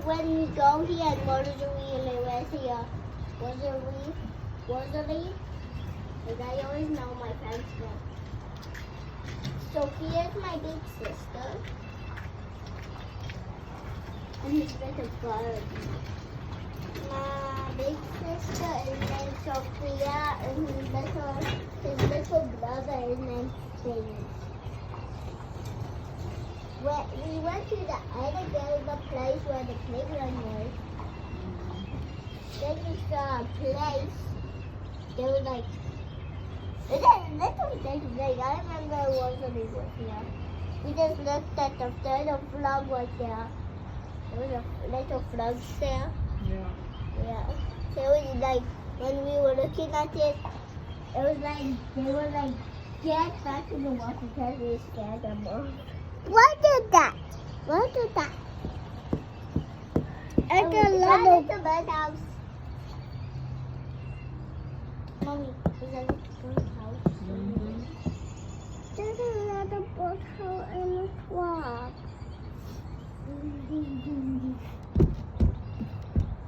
when we go here and Rosalie lives here. Rosalie, because I always know my parents' name. Sophia is my big sister. And his little brother. My big sister is named Sophia, and his little brother is named James. We went to the other game, the place where the playground was. Then we saw a place. There was like, it's a little thing. I remember it wasn't even here. We just looked at the flag right there. There was a little flag there. Yeah. Yeah. So it was like, when we were looking at it, it was like, they were like, get back to the water because we scared them off. What is that? What is that? It's a little birdhouse. Mommy, is that